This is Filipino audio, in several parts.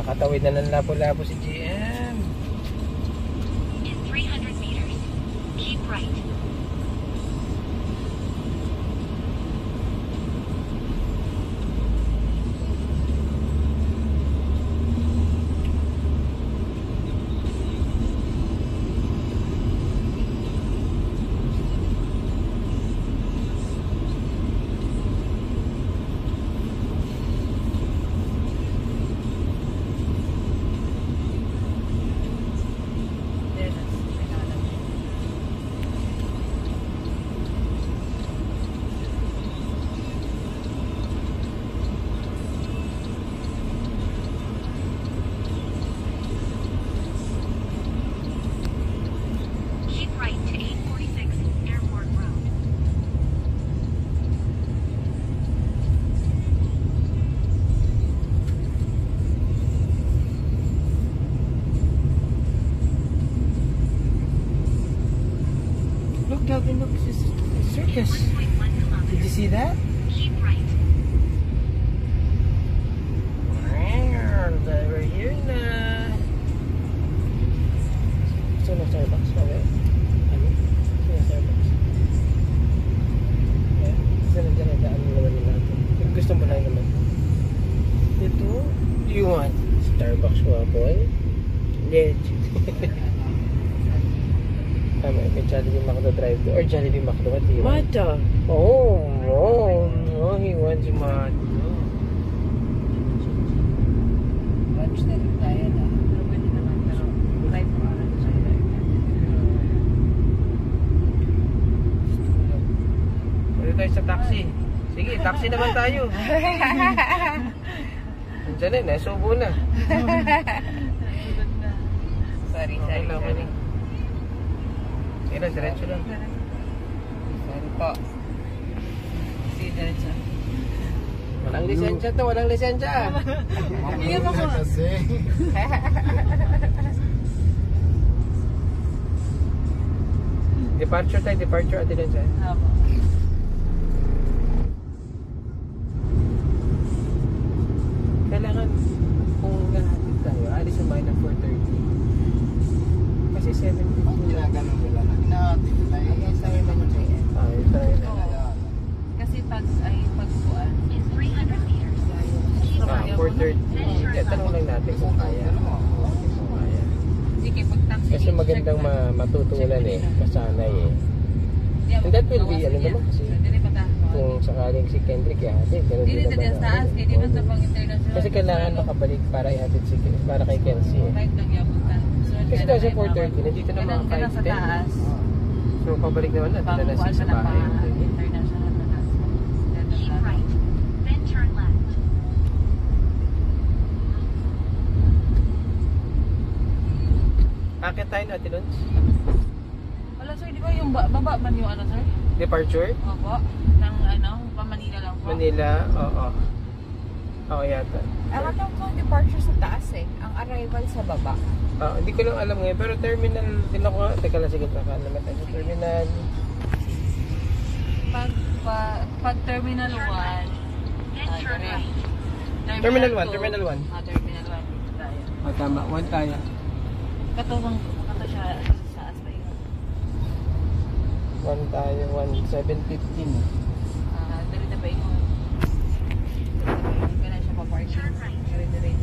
nakatawid na ng Lapu-Lapu si GM. In 300 meters, keep right. Calvin, look, it's a circus. Did you see that? Keep right. We're here na. So, no Starbucks, okay? Ano? So, no Starbucks. Yeah. Isa na dyan, daan naman nila ito. Kung gusto mo lang naman. Ito, you want Starbucks mo, boy? Yes. May Jollibee Macdo drive to or Jollibee Macdo, what do you want? Mata. Oh, no, he wants Mata. Lunch na rin tayo na. Pero pwede naman, pero drive mo na sa ila. Pwede tayo sa taxi. Sige, taxi naman tayo. Nandiyan na, nasubo na. Sorry. Kailan, diretso lang. Sorry po. Sige, diretso. Walang lisensya to, walang lisensya. Bigyan mo ko. Departure tayo, departure at din siya. Opo. Kailangan kung nahatid tayo, alis sa mga ng 4:30. Kasi 7:15 na. Ginaganon nila na hinahatid tayo. Ayun tayo ba nyo kaya? Yun tayo na. Kasi pagkuhan. In 300 meters, keep right. 4:30. Hindi, tanong lang natin kung kaya. Kung kaya. Sige, pag-taxi. Kasi magandang matutunan eh, kasanay eh. And that will be, ano naman kasi, kung sakaling si Kendrick ihatid, ganun Dili din sa naman. taas, kaya di ba sa pang international. Kasi kailangan makabalik para ihatid si para kay Kenzie eh. Right lang yabutan. Kasi daw sa 4:30, nandito na mga Ganun sa 5:10. taas. So pabalik naman natin na Pagkuhan sa ka na bahay. pa international na taas. Keep right. Then turn left. Akit tayo na, Tilons. Wala sir, di ba yung baba man yung ano sir? Departure? Opo. Nang ano, pa Manila lang po. Manila, oo. Oo yata. Ang alam ko departure sa taas eh. Ang arrival sa baba. Hindi ko lang alam ngayon, pero terminal din ako. Teka lang, sige, kakaalaman tayo sa terminal. Pag Terminal 1, Then turn right. Terminal 1, 2, Terminal 1. Terminal 1 dito tayo. Tama, 1 tayo. Katulong kato siya sa aspa yun. 1 tayo, 1,715. Dali na ba yun? Hindi ka na siya pa-park. Turn right. Dire-dire.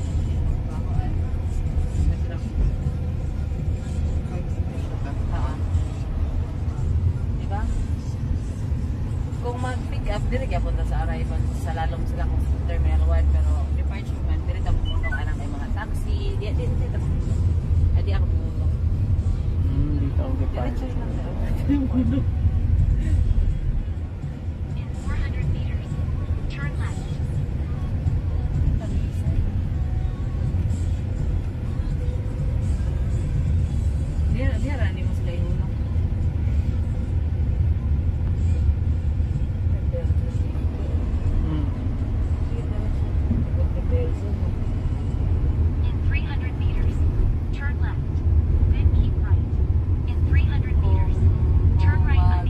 Diba? Kung mag-pick up, dire kaya punta sa arrival sa lalong sila kung sa Terminal 1, pero departure man, dire ka pumunong anak ay mga taxi, di ako pumunong. Dito ang Diretso departure. lang tayo. In 400 meters, turn left. Di rani mo sila yung In 300 meters, turn left. Then keep right. In 300 meters, turn right.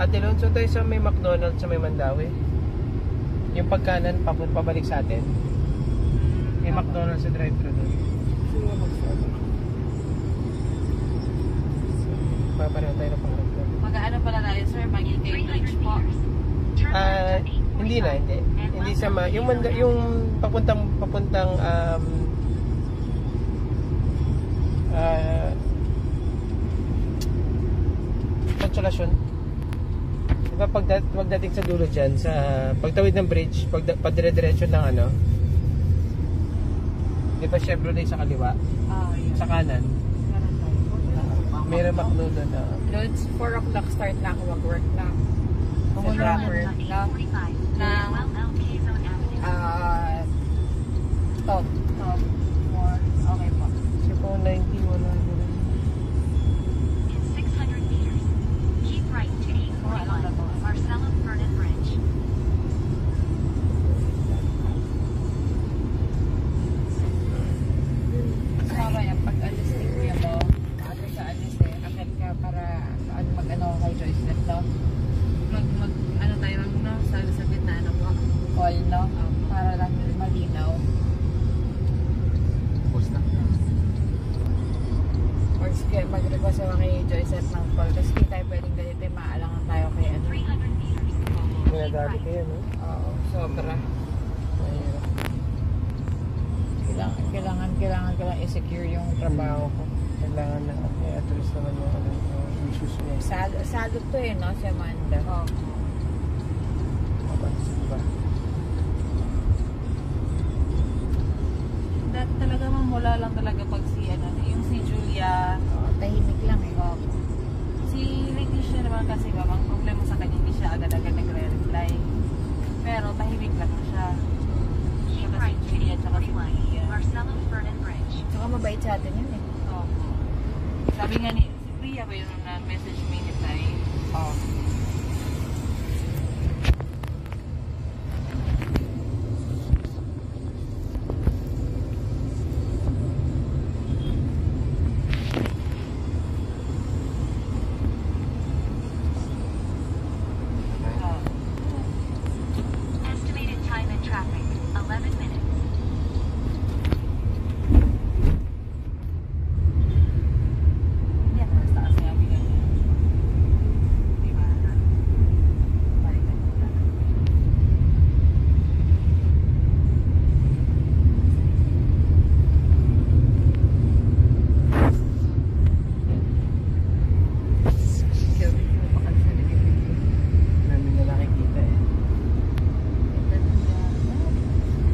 Ate Lon, so tayo sa may McDonald's sa may Mandawi. Yung pagkanan, pabalik sa atin. May McDonald's sa drive-thru doon. Papareho tayo ng pangarap doon. Mag-ano pala tayo, sir? Mag-Ikay 300 Bridge po. meters. Turn Ah, left at 845. hindi na, hindi. And Hindi left sa on yung Quezon yung Avenue. papuntang Consolacion. Diba pagdating sa dulo dyan, sa pagtawid ng bridge, padire-diretso ng ano, di ba Chevrolet sa kaliwa, Yun. sa kanan, Meron tayo. may McDo doon na. Lods, 4 o'clock start na ako mag-work na. Turn Pumunta left ako on na 845. Ng- Parallel Quezon Avenue. top. Top 4. Okay po. Kasi kung 90, wala na rin. In 600 meters. Keep right to 841. Marcelo Vernon Bridge. So mamaya, pag alis ni Kuya mo, maaga sa alis akit ka para mag-ano kay Joyce net, no? Ano tayo lang, no? Sa gitna, ano po? Call, no? Para lang malinaw. Post na. Or sige, mag-request ako kay Joyce at ng call. Kasi hindi tayo pwedeng ganito, maalangan tayo kay ano. 300 meters. Minagali kayo, no? Oo, sobra. Mahirap. Kailangan ko lang i-secure yung trabaho ko. Kailangan na, i-address naman yung ano, yung issues niya. Sado to no? Si Amanda. Oo. Diba? Dati talaga mamula lang talaga pag si, ano, yung si Julia, Tahimik lang eh. si Leticia naman kasi ang problema sa kanya, hindi siya agad-agad nagre-reply. Pero tahimik lang na siya. Keep Saka right si to Julia, tsaka si 841. Maria. Marcelo Vernon Bridge. Tsaka mabait sa atin yun eh. Opo. Sabi nga ni, si Priya ba yung na-message me ni Tay? Oo. Estimated time in traffic, 11 minutes. Hindi ako mas taas nga bigay niya. Diba? Balikan ko lang. Namin na nakikita eh.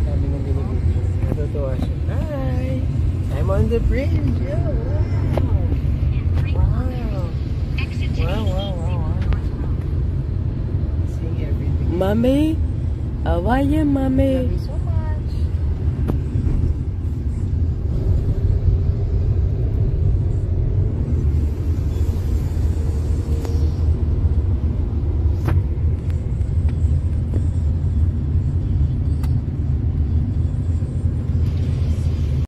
Sabi ng binibidyo. Natutuwa siya. Hi! I'm on the bridge! Yeah, wow! In 3 kilometers. Exit to Wow, wow, 18 wow, wow. North Road. Seeing everything. Mami, how are you, Mami? Love is